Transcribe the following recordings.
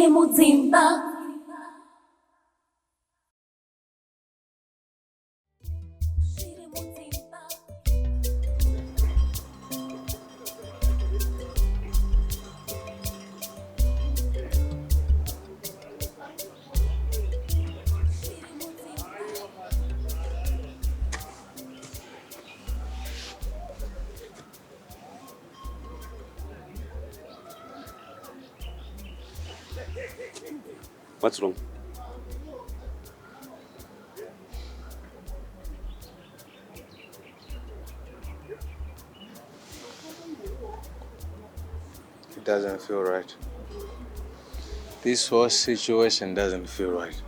Zviri Mudzimba. What's wrong? It doesn't feel right. This whole situation doesn't feel right.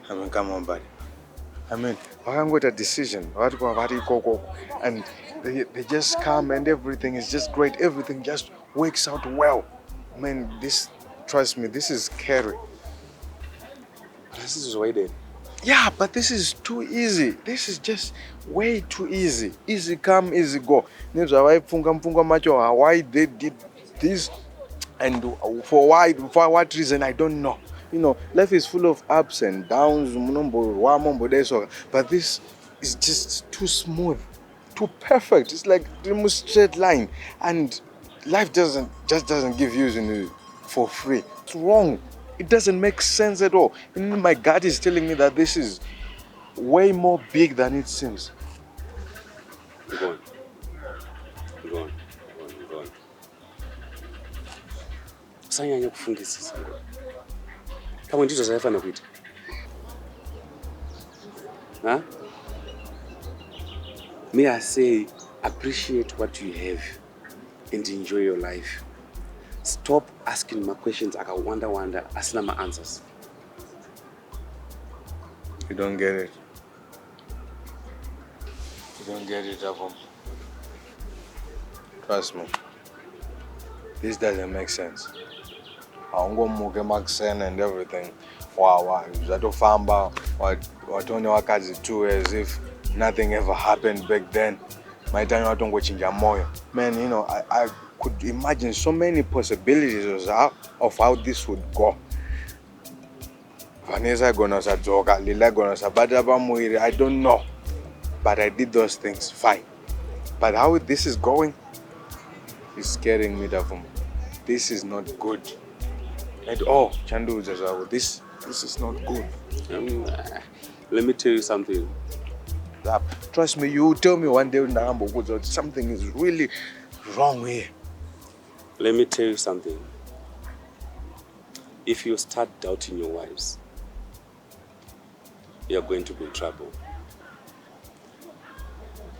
I mean, come on, buddy. I mean, I'm with a decision. And they just come and everything is just great. Everything just works out well. I mean, trust me, this is scary. This is way there. Yeah, but this is too easy. This is just way too easy. Easy come, easy go. Why they did this and for what reason, I don't know. You know, life is full of ups and downs, but this is just too smooth, too perfect. It's like a straight line, and life doesn't give you for free. It's wrong. It doesn't make sense at all. And my gut is telling me that this is way more big than it seems. Go on. Usanyanya kufungisisa. Kama ndizvo zvaifanira kuita. Huh? May I say, appreciate what you have and enjoy your life. Stop asking my questions. I can wonder, asking my answers. You don't get it. You don't get it, Abum. Trust me. This doesn't make sense. Haungomuke makusena and everything. Wow. Zatofamba, watone wakazi too, as if nothing ever happened back then. My time watongochinja moyo. Man, you know, I could imagine so many possibilities of how this would go. Vanessa gonna sadzoka, Lila gonna sabata pamuiri, I don't know. But I did those things, fine. But how this is going is scaring me, Davum. This is not good at all. Chandu Zazawu, this is not good. Let me tell you something. Trust me, you tell me one day something is really wrong here. Let me tell you something. If you start doubting your wives, you're going to be in trouble.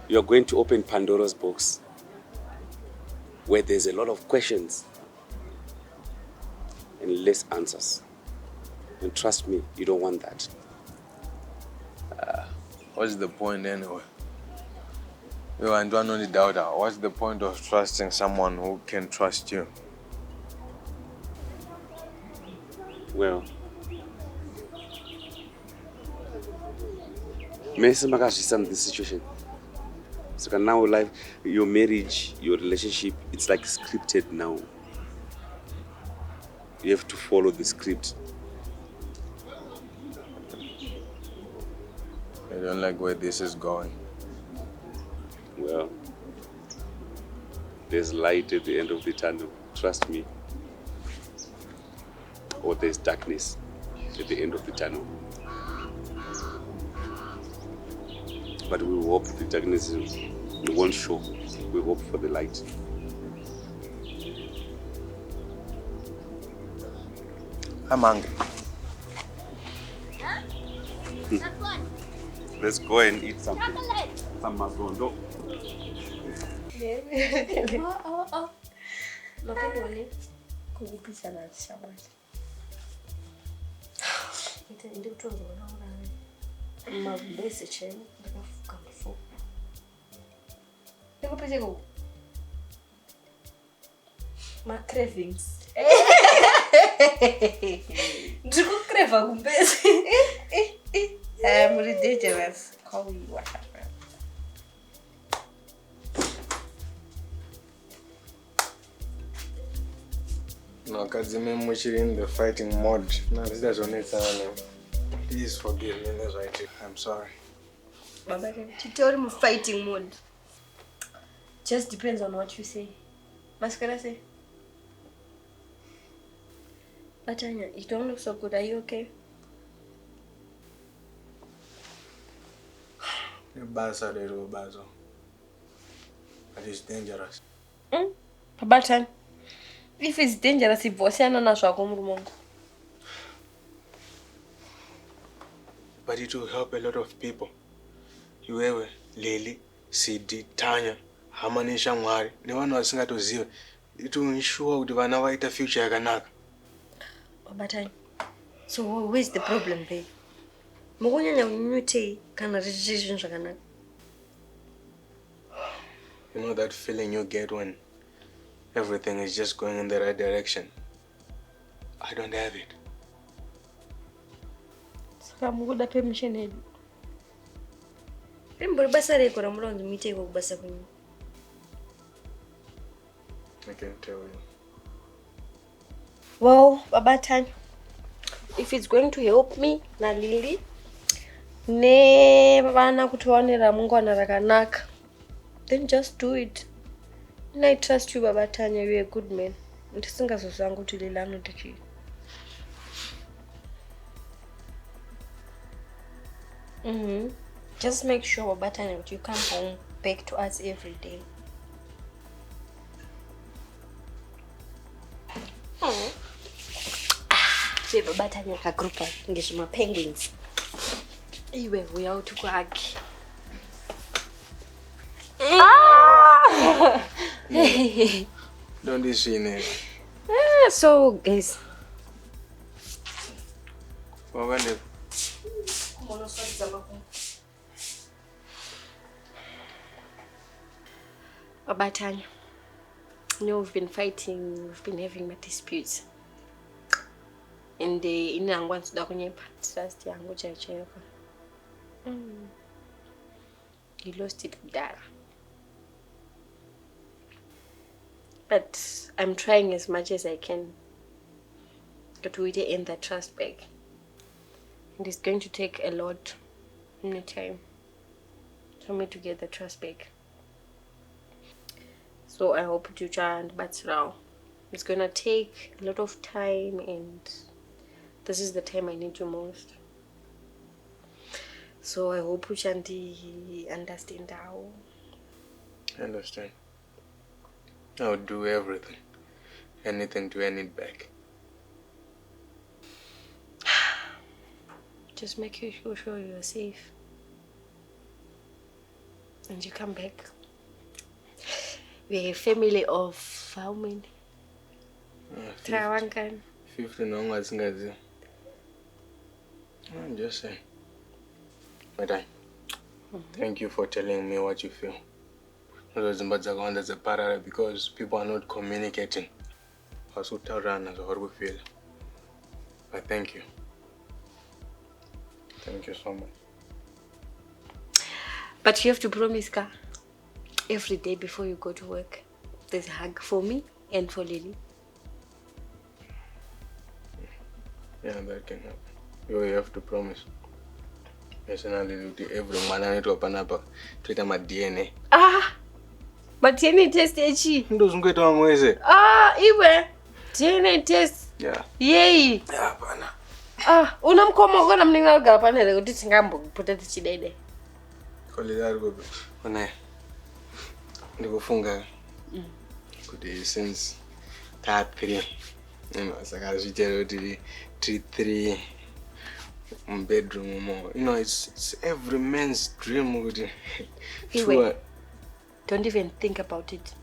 You're going to open Pandora's box where there's a lot of questions and less answers. And trust me, you don't want that. What's the point anyway? You and one only doubter. What's the point of trusting someone who can trust you? Well, Messi understand this situation. So now life, your marriage, your relationship, it's like scripted now. You have to follow the script. I don't like where this is going. Well, there's light at the end of the tunnel. Trust me. Or there's darkness at the end of the tunnel. But we hope the darkness won't show. We hope for the light. I'm hungry. Let's go and eat something. Some mazondo. My cravings. Ndiko creva kumbezi. I'm ridiculous. Call you what happened. No, Kazime Mushiri in the fighting mode. No, this doesn't need someone. Please forgive me, that's right. I'm sorry. Baba, you told him fighting mode. Just depends on what you say. Mascara say. But Anya, you don't look so good. Are you okay? Basa de Robazo. That is dangerous. Baba, if it's dangerous, if you say no, But it will help a lot of people. You ever Lily, CD, Tanya, Hamanisha Mwari, the one who has got to zero. It will ensure that when I a future I can Baba, so where's the problem, babe? You know that feeling you get when everything is just going in the right direction? I don't have it. I'm good at permission. I can tell you. Well, Baba Tan, if it's going to help me, na Lily, then just do it. And I trust you, Baba Tanya, you're a good man. Just make sure, Baba Tanya, you come home back to us every day. Baba Tanya ka group ngishima penguins. Iwe we out to kwaki. Don't you see it? So guys. Baba Tanya, you know, we've been fighting, we've been having my disputes. And the in wants to trust young which I check. He lost it with Dara. But I'm trying as much as I can to really end that trust back. And it's going to take a lot of time for me to get the trust back. So I hope to try and but now it's gonna take a lot of time, and this is the time I need you most. So I hope Uchanti understand how. I understand. I'll do everything. Anything to earn it back. Just make sure you're safe. And you come back. We're a family of how many? 50 no, I'm just saying. But thank you for telling me what you feel. There's a parallel because people are not communicating. But thank you. Thank you so much. But you have to promise, Ka, every day before you go to work, there's a hug for me and for Lily. Yeah, that can happen. You have to promise. Personally, every man I need to open up to my DNA. But DNA test echi. Doesn't get on with it. Iwe. DNA test. Yeah. Yay. Yeah, pana. Unamkoma ngona mninga gapana ukuthi singambo putati chidede. Kolidar go. Ona. Ndikufunga. Kuti since that 3. Saka zvitero tiri 3 bedroom more. You know, it's every man's dream. Sure. Don't even think about it.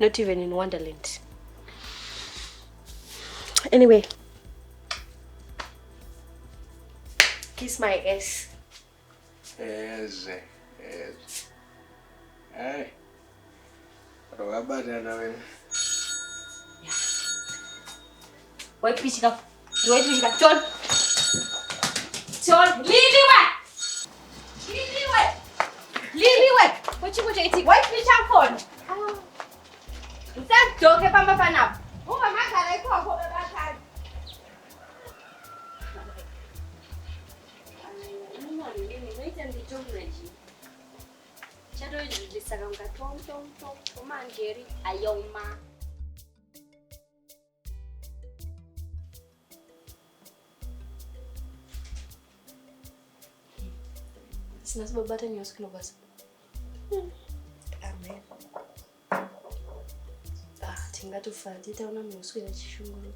Not even in Wonderland. Anyway. Kiss my ass. Yes. Hey. What about that? Yeah. Wait, Pichika. John, Lily, what you eating? Why Pichika phone? Is that dog? Papa, Papa, now. Oh, my God, I call. Sina sababu hata niusikilo basi. Amen. Tinga tufati taona niusikilo chishunguru.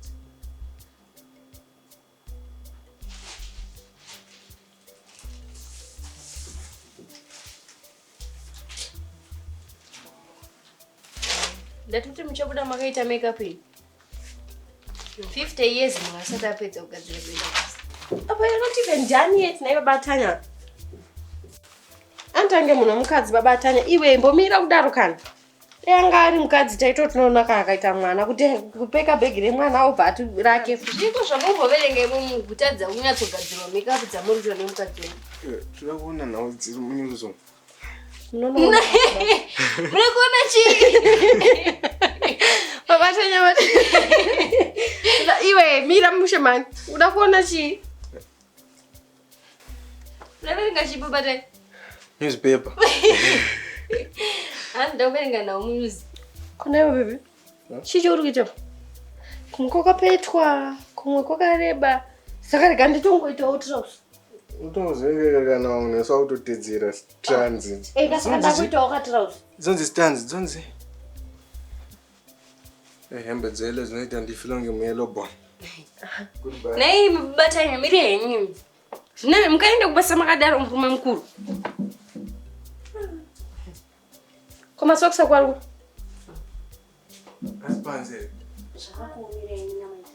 Datuti mchabuda makaita makeup hii. 50 years mngasata pete ukazile bila. Apa you're not even done yet na baba Tanya. Antange muno mukadzi baba Tanya iwe mbomira kudarukana. Yanga ari mukadzi taito tunoona akaita mwana kuti kupeka bag remwana obva rake. Zviko zvabombo verenge munhu kutadza unyatsogadzirwa makeup dzamuri zvo nemukadzi. Tira kuona nawo dziri munyuzo. Mune kuona chi? Baba Tanya wati. Iwe mira mushemani. Uda kuona chi? Unaverenga chi baba Tanya? Newspaper. Anda uverenga na umuzi. Kuna iwe bebe? Chicho uri kuita? Kumwe kwakapetwa, kumwe kwakareba. Saka rega nditongoita utrops. Utozengeka kana unesa kutotedzera transit. Kasaka ndakuita wakatrops. Zonzi stands, zonzi. Hembe dzele zvinoita ndifilo ngemuyelo bon. Goodbye. Nei baba Tanya miri henyu. Zvina mukaenda kubasa makadaro murume mukuru. Koma sokisa kwangu. Aspanze. Zvakakuomera henyu na maita.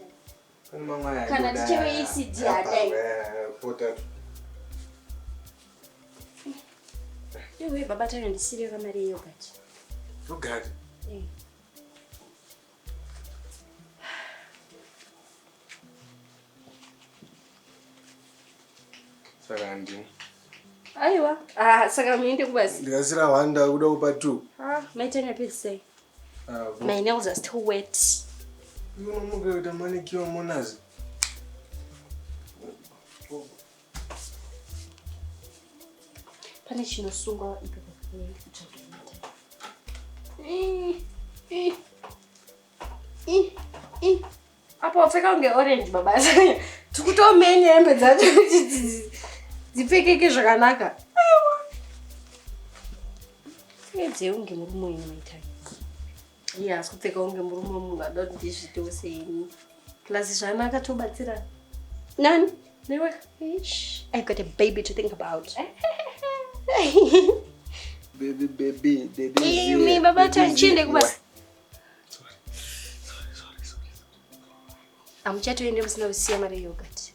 Kana mama ya. Kana tichewe ECD adai. Potato. Iwe baba Tanya ndisire kamari yogurt. Yogurt. Saka ndini. Aiwa. Saka muende kubasa. Ndikasira Wanda kuda kupa 2. Maita nyapedza. My nails are still wet. Unomuka kuita manicure monazi. Pane chinosunga ipepo kutsvaga. Apo wapfeka unge orange baba. Tikutomenya hembe dzacho kuti dzipfekeke zvakanaka. Aiwa. Edze unge murume wenyu maita. Yes, kupfeka unge murume munhu adoti ndizvito sei. Klasi zvanaka tobatsira. Nani? Newe. I got a baby to think about. Baby. Me baba Tanya chinde kubasa. Sorry. Amuchatoende musina kusiya mari yogurt.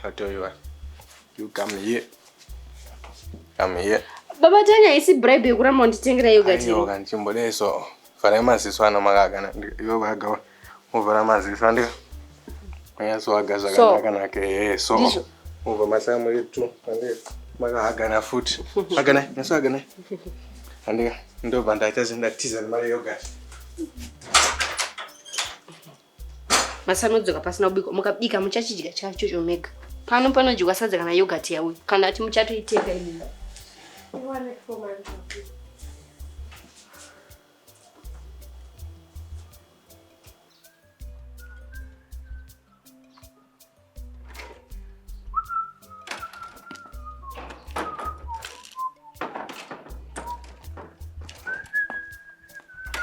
I tell you what. You come here. Baba Tanya isi bribe yekuramba nditengera yogurt. Ayo kanchimbo leso. Fara maziso ana makagana. Iwe wagawa. Uvara maziso andi. Mayaso agaza kanaka so. Uva masamu yetu andi makagana futhi. Agana, naso agana. Andi ndo bandaita zinatiza mari yogurt. Masanodzoka pasina kubika mukabika muchachidya chacho chomega. Panodyiwa sadza kana yogurt yawe. Kana ati muchatoitenga ini.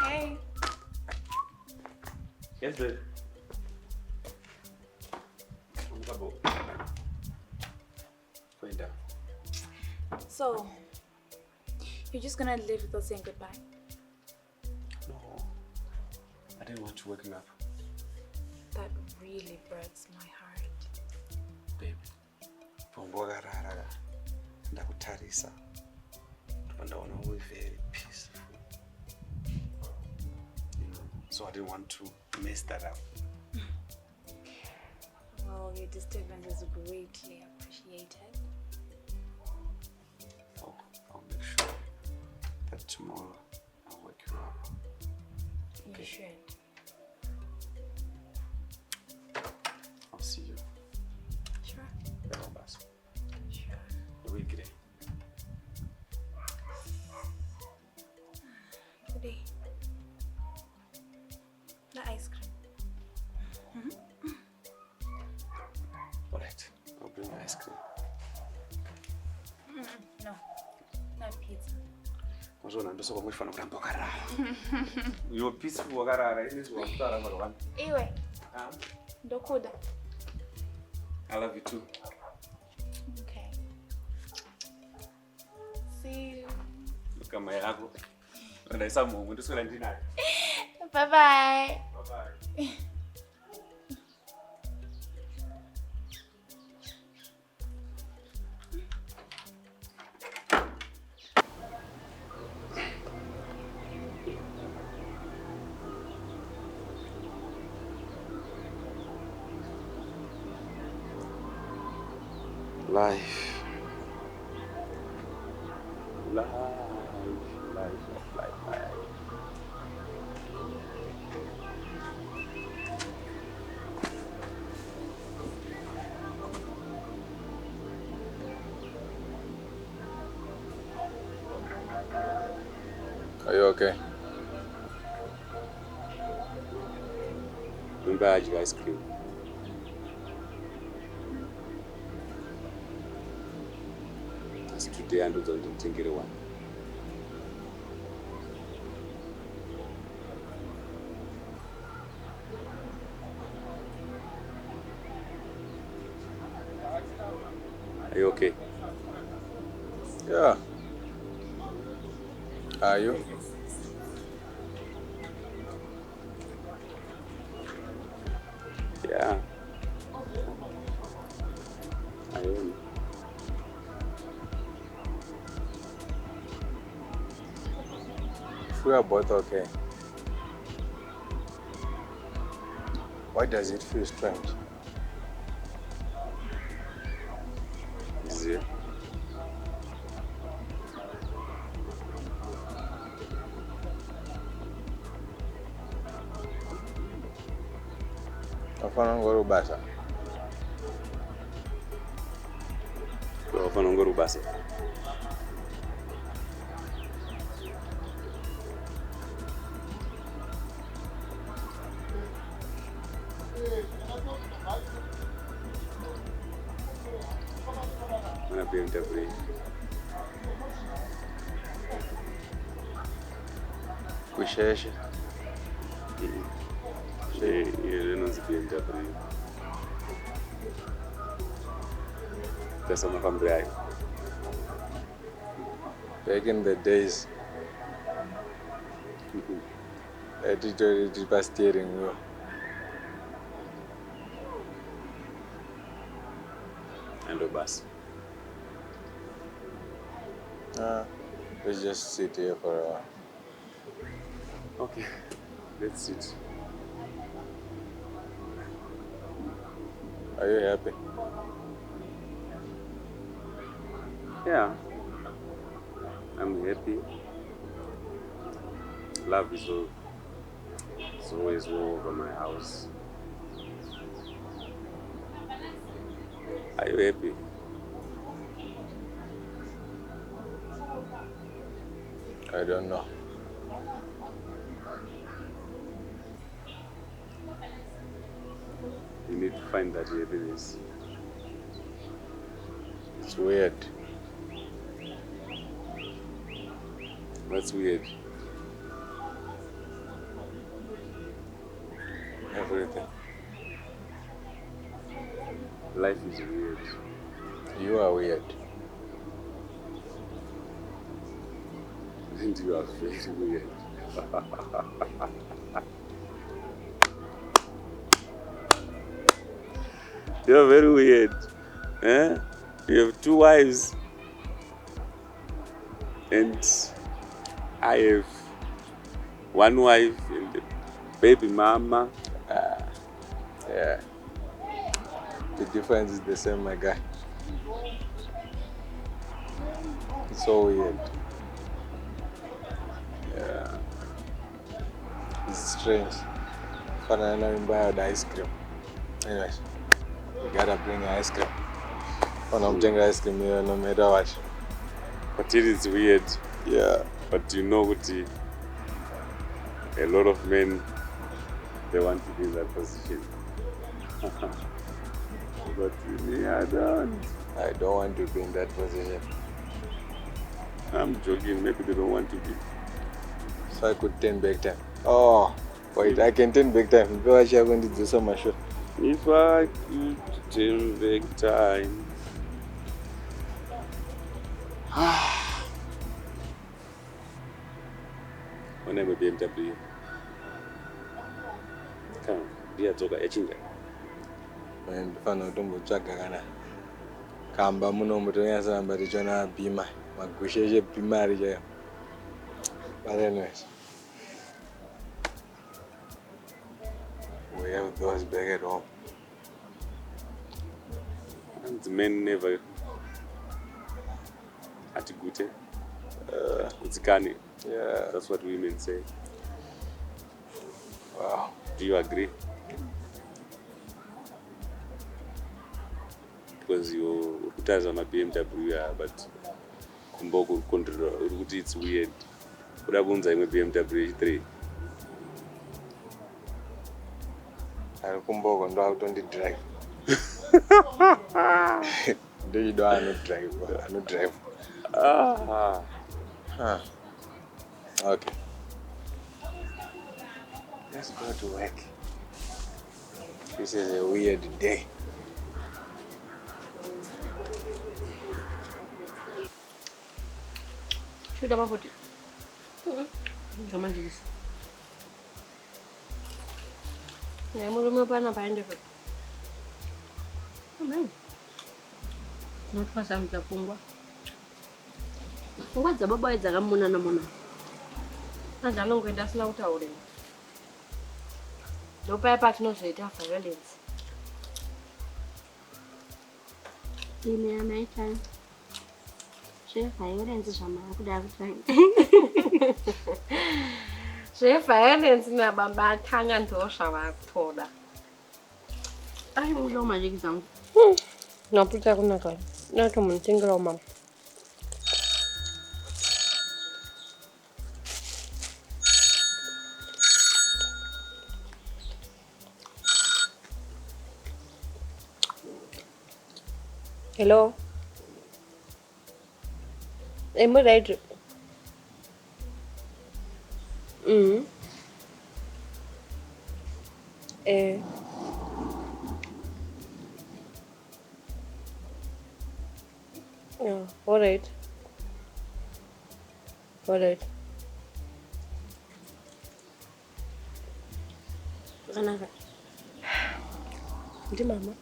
Hey. Yes, babe. So, you're just gonna leave without saying goodbye? No, I didn't want you waking up. That really breaks my heart. Babe, pomboga rara ndakutarisa. Ndaona we're very peaceful. So I didn't want to mess that up. Well, your disturbance is greatly appreciated. I'll make sure that tomorrow I'll wake you up. Okay. You should. I'll see you. Sure. Bye, boss. Sure. ice cream. No, not pizza. Mazvona ndosoka muchifana kuramba wakarara. You're peaceful wakarara. It is wakutara marwan. Iwe. Ndokuda. I love you too. Okay. See you. Kama yako. Ndaisa mungu ndiswela ndinayo. Bye bye. Bye bye. Life. Are you okay? Remember I had your ice cream. It's today and don't think it one. Are you okay? Yeah. Are you? Yeah. I am. If we are both okay, why does it feel strange? Is it? Afana ngoro basa. Wafana ngoro basa. Mana BMW. Kusheshe. Ele não se BMW. That's my family. Back in the days, I did already steering wheel. And the bus. Let's just sit here for a while. Okay, let's sit. Are you happy? Yeah, I'm happy. Love is always all over my house. Are you happy? I don't know. You need to find that happiness. It's weird. What's weird? Everything. Life is weird. You are weird. And you are very weird. You're very weird. Eh? You have 2 wives. And I have 1 wife and a baby mama. Yeah. The difference is the same, my guy. It's so weird. Yeah. It's strange. But I know you buy the ice cream. Anyways, you gotta bring ice cream. When I'm drinking ice cream, no matter what. But it is weird. Yeah. But you know what? A lot of men, they want to be in that position. But me, I don't. I don't want to be in that position. I'm joking, maybe they don't want to be. So I could turn back time. Oh, wait, I can turn back time. Go ahead, I'm going to do so much. If I could turn back time. When I'm a BMW. Come, dear Toga, etching. And fano tumbo chakagana. Kamba muno mutoyasa mbari chona bima. Magusheje bima rija. But anyways. We have those back at home. And the men never atigute. Kutikani. Yeah. That's what women say. Wow. Do you agree? Because you guys on a BMW, but Kumboku control, it's weird. But I won't say a BMW 3. I'll come back and out on the drive. Do you know I don't drive? I don't drive. Ah. Huh. Okay. Let's go to work. This is a weird day. Shoot up about it. Come on, Jesus. I'm going to go find it. Amen. Not for some Japungwa. What's the Baba is a Ramona Namona? And I don't get that snout out. No paper, no say that for relatives. Give me a night time. Chef, I wouldn't say some. I could have time. Chef, I didn't see my bad tongue and to shower told her. I will know my exam. No, put that on a girl. Not a man, single mom. Hello? Am I right? Yeah, alright. Alright. Another. Ndi mama.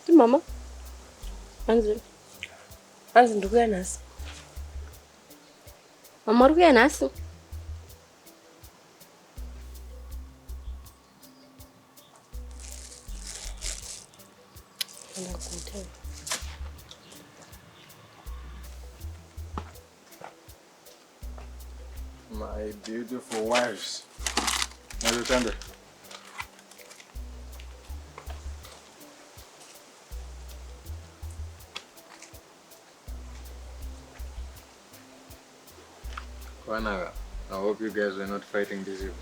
Ndi mama. Anzi ndikuya nasi. Mama uri kuya nasi? Ndakuita. My beautiful wives. Understand? Kwanaga, I hope you guys are not fighting this evening.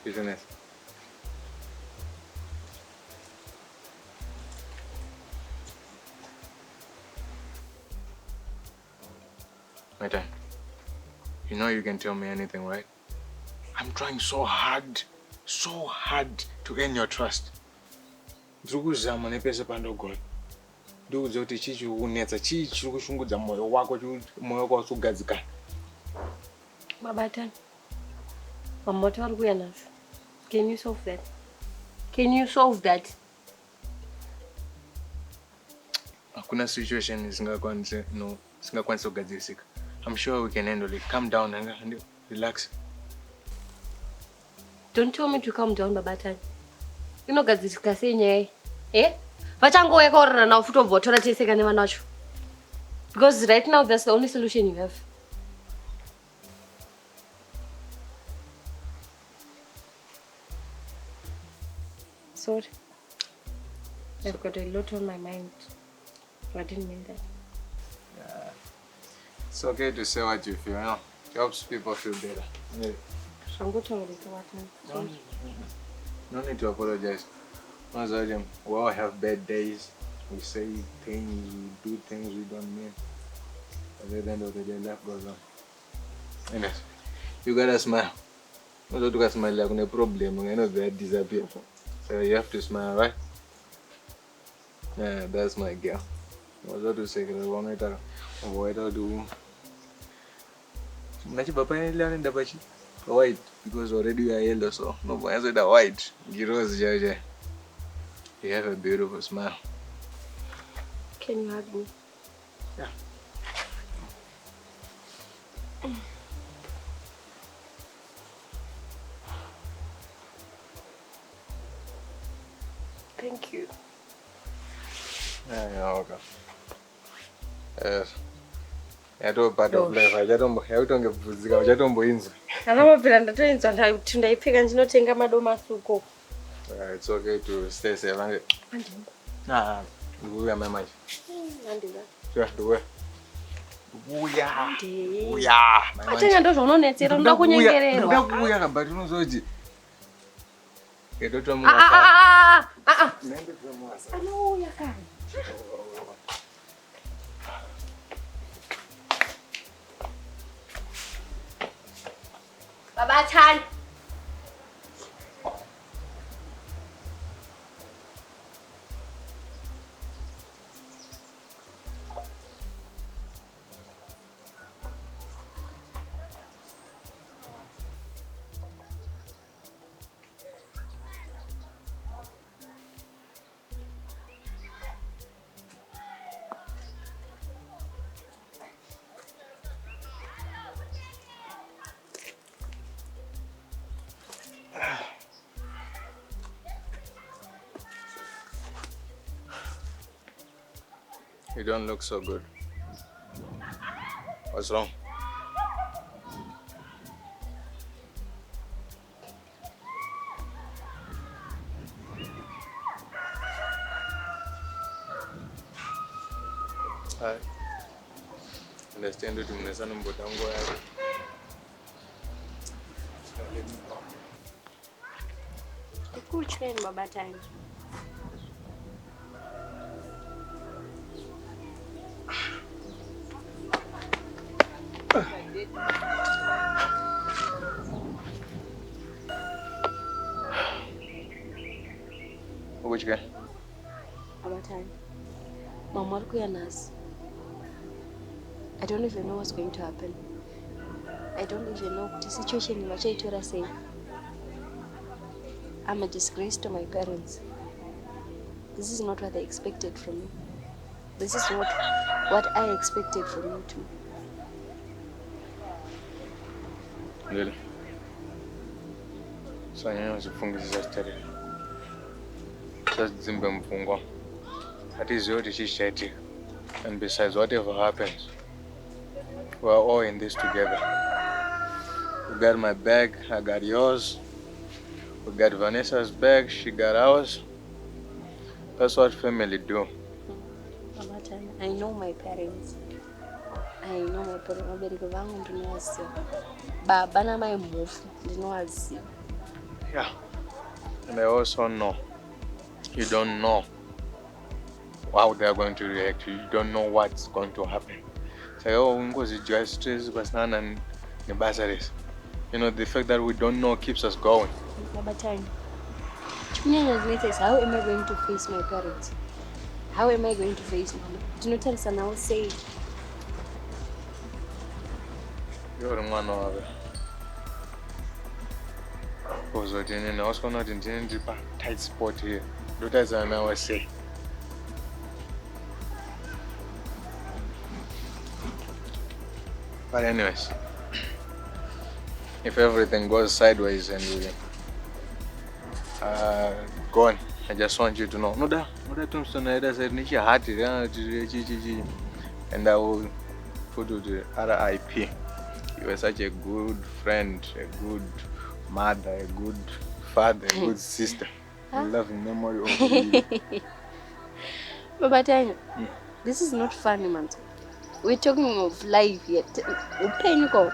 Isn't it? My time. You know you can tell me anything, right? I'm trying so hard to earn your trust. Ndikuzama nepese pandogona. Ndikuudza kuti chii chiri kunetsa, chii chiri kushungudza moyo wako, moyo wako usugadzikana. Babatan. Mama uri kuya nasi. Can you solve that? Can you solve that? Hakuna situation isingakwanisa kugadzirisika. I'm sure we can handle it. Calm down and relax. Don't tell me to calm down, Babatan. You know, guys, discussing, eh? Vachango ekora na ufuto votora chese kane vanacho. Because right now that's the only solution you have. Sorry. I've got a lot on my mind. I didn't mean that. Yeah. It's okay to say what you feel, you know. It helps people feel better. Yeah. So I'm going to tell you. No need to apologize. We all have bad days. We say things, we do things we don't mean. But at the end of the day, life goes on. Anyways, you gotta smile. Not to smile like no problem, you know that disappear. So you have to smile, right? Yeah, that's my girl. What's that to say? I want to avoid all do. Nachi papa ni learning the bachi. White because already you are yellow, so no boy answer the white. Giros jaja. You have a beautiful smile. Can you hug me? Yeah. Thank you. Yeah, okay. Yes. I don't part of life. I don't get physical. I don't inzo. Anamapira ndatoenzwa ndaipfeka ndinotenga madomasuko. It's okay to stay safe. Nah, we are my mind. Andina. Sure, do it. Uya. Atenga ndo zvononetsera ndoda kunyengererwa. Ndoda kuuya kabati unozoji. Kedoto mu. Nende twemwasa. Anouya kani. Baba Chan. You don't look so good. What's wrong? I understand that you are not going Which kind, Baba Chan? Which guy? Baba Chan. Mama alikuwa nasi. I don't even know what's going to happen. I don't even know the situation in which I say. I'm a disgrace to my parents. This is not what they expected from me. This is not what I expected from you too. Really? So I know the phone is just terrible. Just Zimba Mpungo. That is your decision. And besides, whatever happens, we're all in this together. You got my bag, I got yours. We got Vanessa's bag, she got ours. That's what family do. Baba Chan, I know my parents. I know my parents. Vabereki vangu ndinowaziva. Baba namai mufu ndinowaziva. Yeah. And I also know you don't know how they're going to react. You don't know what's going to happen. So, you know, the fact that we don't know keeps us going. Baba Chan, how am I going to face my parents? How am I going to face mama? Do not tell son I will say. You're the one of it. Because I was going to do a tight spot here. That's what I was saying. But anyways, if everything goes sideways and we go on, I just want you to know. No, and I will put you the RIP. You were such a good friend, a good mother, a good father, a good sister. Loving memory of you. Baba Chan, this is not funny, man. We're talking of life yet. Pain go.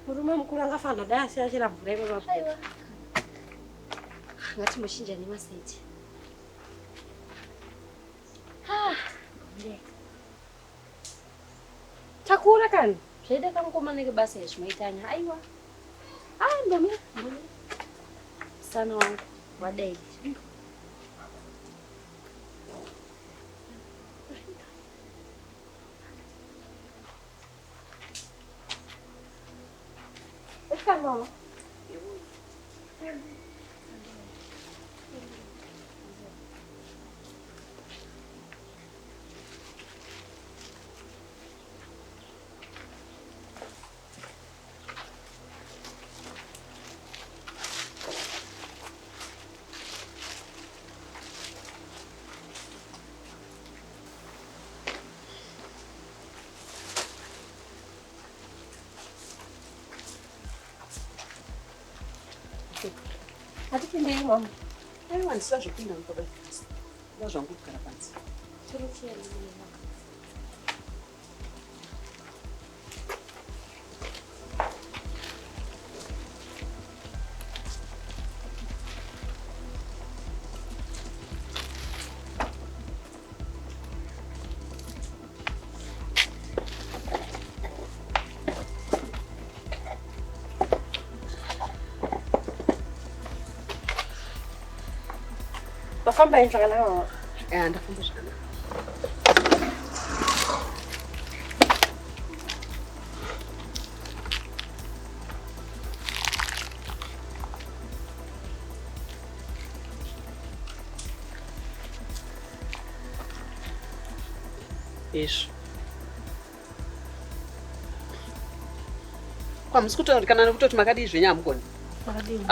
Murume mukuru angafana dai asiyachira mvura ipapo. Ngati mushinja nemaseji. Takura kan. Zvaida kangomaneke basa yazvinoitanya. Aiwa. Ndombi. Sana wangu wadai. Mama. Hatipindei mama. Aiwa ndisina zvopinda mukaba. Nda zvangu kugara pansi. Chiro chiyani mama. Wafamba zvakanaka mama. Ndafamba zvakanaka. Izvo. Kwamusi kutaurikana nekutoti makadii zvenyu hamugoni? Makadini.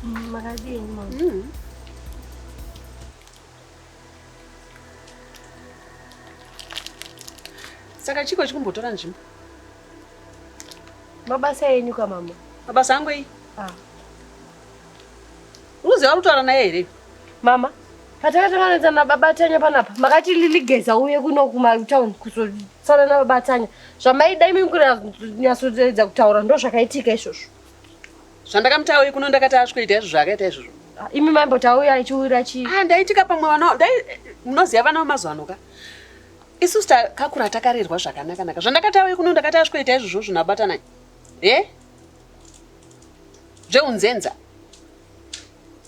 Makadini mama. Saka chiko chikumbotora nzvimbo. Mabasa enyu kwa mama. Mabasa angu ei? Uziva kutaura naye here? Mama, patakatangana na baba Tanya panapa, makati liligeza uye kuno kumatown kusana na baba Tanya. Zvamaida imi kunyasoedza kutaura ndo zvakaitika izvozvo. Zvandakamutaura uye kuno ndakati asvikoita izvo zvakaita izvozvo. Imi maimbotauya achiwira chi. Ndaitika pamwe vana munoziva vana vemazuva ano ka. Isusu takakura takarerwa zvakanaka. Zvandakataura kuno ndakati asvikoita izvozvo zvinabata naye. Zveunzenza.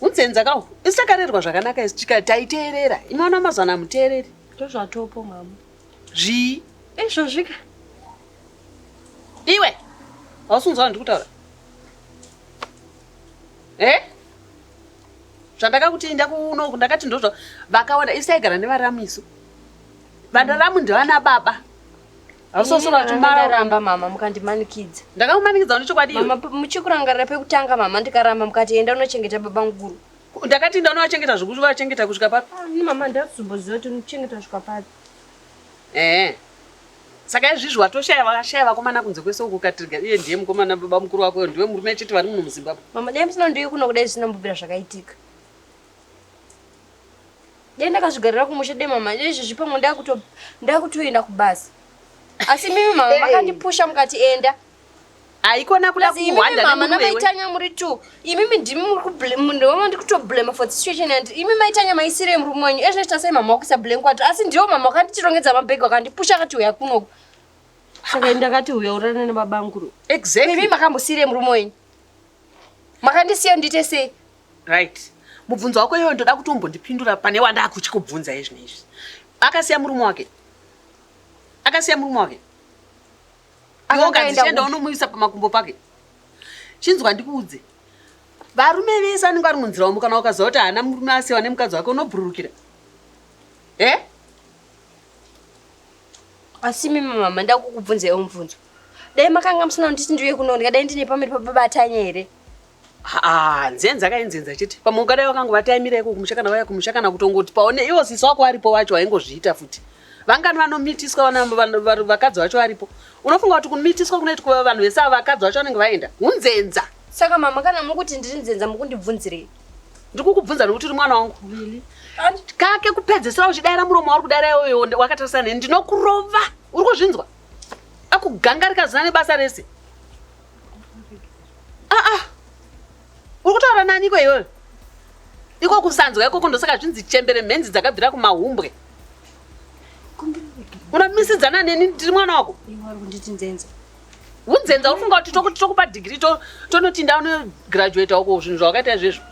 Unzenza kawo. Isu takarerwa zvakanaka isu taiteerera. Imaona mazuva ano hamuteereri. Ndozvatopo mama. Zvii? Izvo zvika. Iwe hausunzwa ndikutaura. Zvandakakuti enda kuno ndakati ndozvo vakawanda isaigara nevaramiso. Vandaramu ndivana baba. Hausosora tumaramba mama mukandimanikidza. Ndakakumanikidza nechokwadi iwe. Mama muchikurangarira pekutanga mama ndikaramba mukati enda unochengeta baba nguru. Ndakati enda unochengeta zvokuti vachengeta kusvika papi? Mama ndazomboziva kuti unochengeta kusvika papi. Saka izvizvi watoshaya vakomana kunze kwese uku katirga iye ndiye mukomana baba mukuru wako ndiwe murume chete vari muno muZimbabwe. Mama dai musina ndii kuno kudai zvinambobvira zvakaitika. Dai ndakazvigarira kumusha dai mama izvizvi pamwe ndakutoenda kubasa. Asi mimi mama makandipusha mukati enda. Haikona kuda kuhwanda mama namaitanya muri tu. Imimi ndimi muri kublame ndiwo ndikutoblame for the situation and imi maitanya maisire murume wenyu. Ezvo chitasai mama wakuisa blame kwati asi ndiwo mama wakandichirongedza mabhegi wakandipusha akati uya kuno. Saka ndakati uya urane nebaba nguru. Exactly. Mimi makambosire murume wenyu. Makandisiya ndite sei? Right. Mubvunzo wako iwe ndoda kutombondipindura pane wanda akuchikubvunza izvi neizvi. Akasiya murume wake. Akaenda unomuisa pamakumbo pake. Chinzwa ndikuudze. Varume vese vanenge vari munzira umu kana ukaziva kuti hana murume asiwa nemukadzi wake unobhurukira. Asi mimi mama ndakukubvunza iwe mubvunzo. Dai makanga musina nditi ndiuye kuno ndikadai ndine pamiri pababa Tanya here. Nzenza kainzenza chete. Pamwe ungadai wakangova iko kumushakana vaya kumushakana kutongoti paone iwo sisi wako aripo wacho waingozviita futi. Vangani vanomitiswa vakadzi vacho varipo. Unofunga kuti kunomitiswa kunoitwa vanhu vese vakadzi vacho vanenge vaenda. Unzenza. Saka mama kana mukuti ndiri nzenza mukundibvunzirei? Ndikukubvunza nekuti uri mwana wangu. Kake kupedzesera uchidaira muromo wari kudaira iwewe wakatarisana neni ndinokurova. Uri kuzvinzwa? Akugangarika zina nebasa rese. uri kutaura nani iko iwewe? Iko kusanzwa ikoko ndosaka zvinzi chembere mhenzi dzakabvira kumahumbwe. Unamisidzana neni ndiri mwana wako? Iwari kunditi nzenza. Unzenza ufunga kuti tokupa degree tonoti ndaone graduate wako zvinhu zvawakaita izvezvo.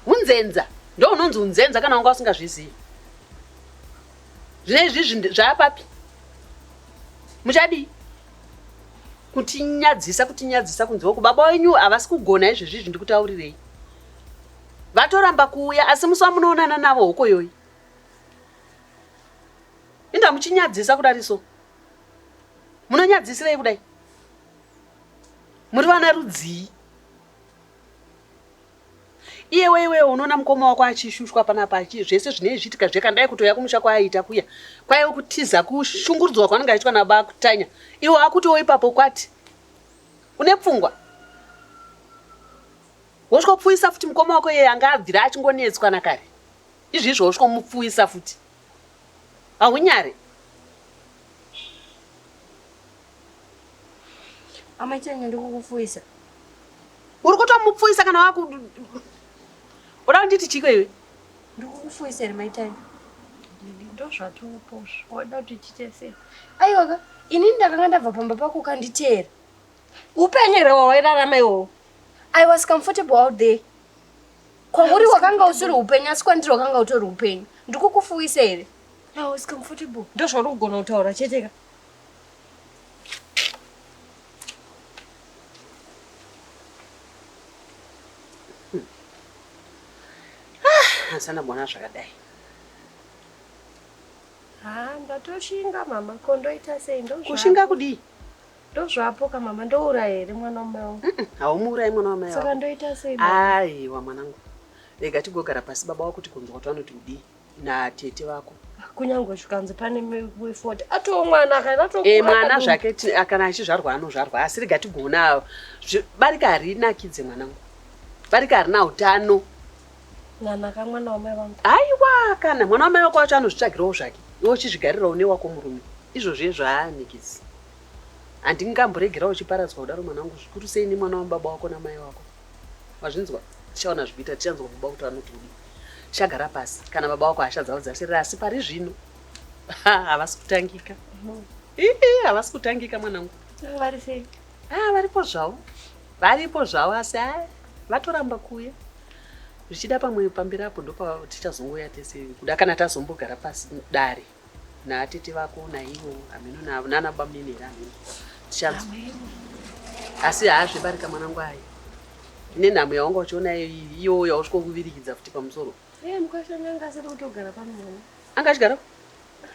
Unzenza. Ndo unonzi unzenza kana wanga usingazvizivi. Zvinezvi zvaapapi? Muchadi? Kutinyadzisa kunziwa kubaba wenyu havasi kugona izvezvi ndikutaurirei. Vatoramba kuuya asi musi wamunoonana navo huko yoyi. Inda muchinyadzisa kudariso. Munonyadzisirei kudai? Muri vana rudzii? Iyewe unoona mukoma wako achishushwa panapa zvese zvinezviitika zvekandai kutoya kumusha kwaaita kuya. Kwaiwe kutiza kushungurudzwa kwanenge aitwa nababa kutanya. Iwo akutiwo ipapo kwati. Une pfungwa. Wosvika kupfuisa futi mukoma wako yeye anga abvira achingonetswa nakare. Izvizvo wosvika kumupfuisa futi. Ahunyare. Amaitanya ndikukufuisa. Uri kutomupfuisa kana waku Uda kunditi chiko iwe? Ndikukufuisa ere maitanya? Ndo zvatoposva. Wada kuti chitese. Aiwa, ini ndakanga ndabva pamba pako ukanditeera. Upenyu wawairarama iwowo. I was comfortable out there. Kwanguri wakanga usiri upenyu asi kwandiri wakanga utori upenyu. Ndikukufuisa ere? I was comfortable. Ndo zvauri kugona kutaura cheteka. Hasana mwana zvakadai. Ndatoshinga mama kondoita sei ndo. Kushinga kudii? Ndo zvapoka mama ndouraya ere mwana wamai. Haumurai mwana wamai wako. Saka ndoita sei? Aiwa mwanangu. Rega tigogara pasi baba wako tikunzwa kuti vanoti udii natete vako. Kunyange zvikanzi pane we40 atoo mwana akaita mwana zvake kana achizvarwa anozvarwa asi rega tigona barika harinakidze mwanangu. Barika harina utano. Nyanaka mwana wamai vangu. Aiwa kana mwana wamai wako wacho anozvitsvagirawo zvake. Iwe uchizvigarirawo newako murume. Izvozvo zvaanikidzi. Handingamboregerawo uchiparadzwa kudaro mwanangu zvikuru sei nemwana wababa wako namai wako. Wazvinzwa? Tichaona zvikuita tichanzwa baba kuti anoti udii. Tichagara pasi kana baba wako hasha dzavo dzasirira asi pari zvino. Havasi kutangika. Havasi kutangika mwanangu. Vari sei? Varipo zvavo. Varipo zvavo asi vatoramba kuuya. Zvichida pamwe pamberi apo ndopa tichazongoya tese kuda kana tazombogara pasi dare naatete vako naivo ameno nana bamenera ameno tichanzwa. Asi haazvibarika mwanangu ayi. Ine nhamo yaunga uchiona iyo yausvika kuvirikidza futi pamusoro. Mukashanya angasiri kutogara pano mwana. Anga achigara?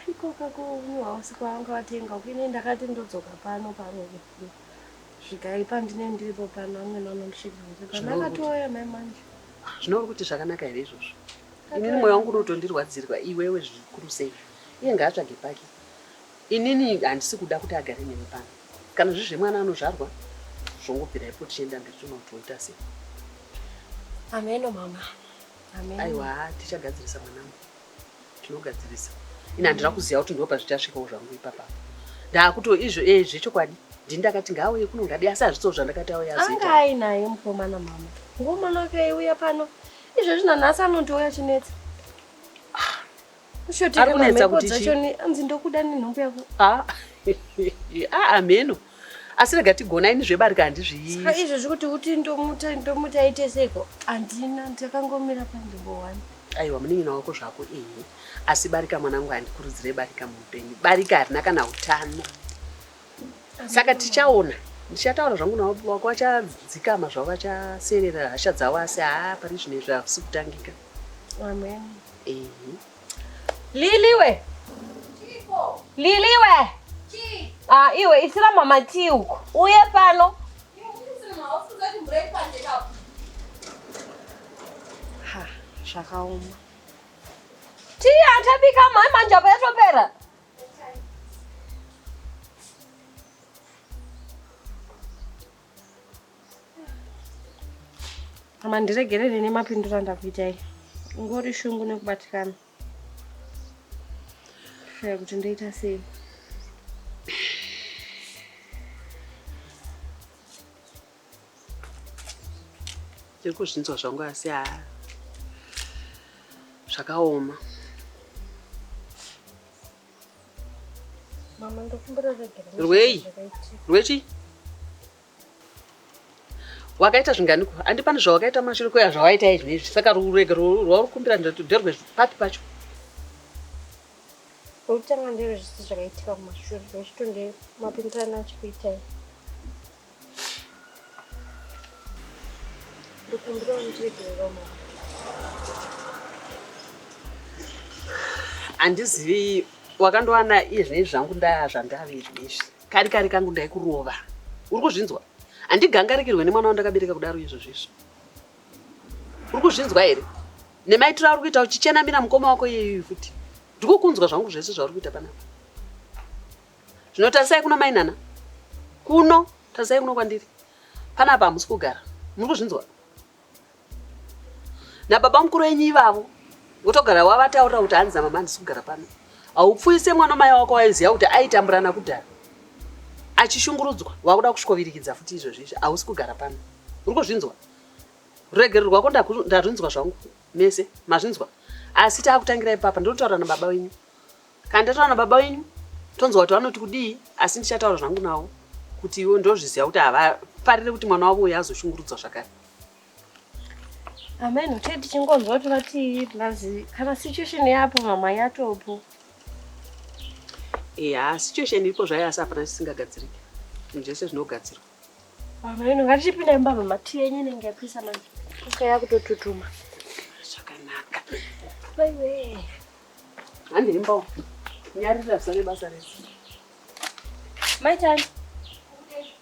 Ikoka kuhausi kwaanga watenga ukine ndakati ndodzoka pano zvikaipa ndine ndiripo pano amweni anomushigirira. Panakatoya mai manje. Zvinori kuti zvakanaka here izvozvo? Inini mwoyo wangu unotondirwadzirwa iwewe zvikuru sei. Iye ngaatsvage pake. Inini handisi kuda kuti agare nemi pano. Kana zvezvemwana anozvarwa zvongobvira ipo tichienda mberi tona kuti woita sei. Ameno mama. Ameno. Aiwa tichagadzirisa mwanangu. Tinogadzirisa. Ina handina kuziva kuti ndopa zvichasvikawo zvangu ipapa. Ndaakuto izvo zvechokwadi. Ndindakati ngaauye kuno ngadi asi hazvitso zvandakati auya azoita. Anga ainaye mukomana mama. Ngomwana wake eiuya pano. Izvo nanhasi anondouya chinetsa. Ari kunetsa kuti chii? Anzi ndokuda nenhombo yako. Ameno. Asi rega tigona ini zvebarika handizvii. Saka izvo zvikuti uti ndomuta aite seko. Handina ndakangomira panzvimbo 1. Aiwa munin'ina wako zvako asi barika mwanangu handikurudzire barika muupenyu. Barika harina kana utano. Saka tichaona. Ndichataura zvangu navo wako vachadzikama zvavo vachaserera hasha dzavo asi pari zvinezvi havisi kutangika. Amen. Liliwe. Liliwe. Iwe isira mama tii uko. Uye pano. Zvakaoma. Tii atabika mai manje apa yatopera. Kama ndiregerere nemapinduro andakuitai. Ngori shungu nekubatikana. Shaya kuti ndoita sei. ndiri kuzvinzwa zvangu asi zvakaoma. Mama, ndokumbira regera. Rwechi? Wakaita zvinganiko? Andi pane zvawakaita mashure kuya zvawaita izvi. Saka rwarukumbira nderwe papi pacho. Utanga ndiro zvisi zvakaitika kumashure. Zvichitonde mapindirana achikuita. Ndokumbira ndiregera mama. Andizivi wakandowana izvi zvangu zvandave izvi. Kari kangu ndaikurova. Uri kuzvinzwa? Handigangarikirwe nemwana wandakabereka kudaro izvo zvizvo. Uri kuzvinzwa here? Nemaitiro ari kuita uchichenamira mukoma wako iyeyo futi. Ndikukunzwa zvangu zvese zvauri kuita panapa. Zvino tarisai kuno mainana. Kuno tarisai kuno kwandiri. Panapa hamusi kugara. Muri kuzvinzwa? Nababa mukuru wenyu ivavo wotogara wavataurira kuti hanzi mama handisi kugara pano. Haupfuise mwana mai wako waiziva kuti aitamburana kudhara. Achishungurudzwa wakuda kusvikovirikidza futi izvo zvizvi hausi kugara pano. Uri kuzvinzwa? Ruregero rwako ndarwinzwa zvangu mese mazvinzwa. Asi taakutangira ipapa ndotaura nababa wenyu. Kana ndataura nababa wenyu tonzwa kuti vanoti kudii, asi ndichataura zvangu navo kuti iwo ndozviziva kuti havafarire kuti mwana wavo uyo azoshungurudzwa zvakare. Amen, tete chingonzwa kuti vati lazi kana situation yapo mama yatopo. Situation iripo zvayo asi hapana chisingagadziriki. Zvinhu zvese zvinogadzirwa. Amen, ngatipinde imba mama tiyenye nenge yapisa manje. Ukaya kutotutuma. Zvakanaka. Bye. Handiri imbawo. Nyarira zvisare basa rese. Maitani.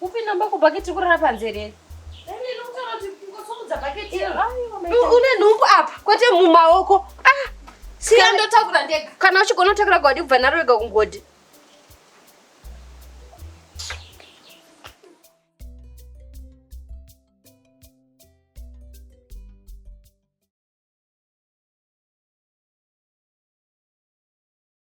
Upinda mba kubhaketi kurara panze re. Une nhumbu apa kwete mumaoko. Siya ndotakura ndega. Kana uchigona takura gwadi kubva naro wega kungodhi.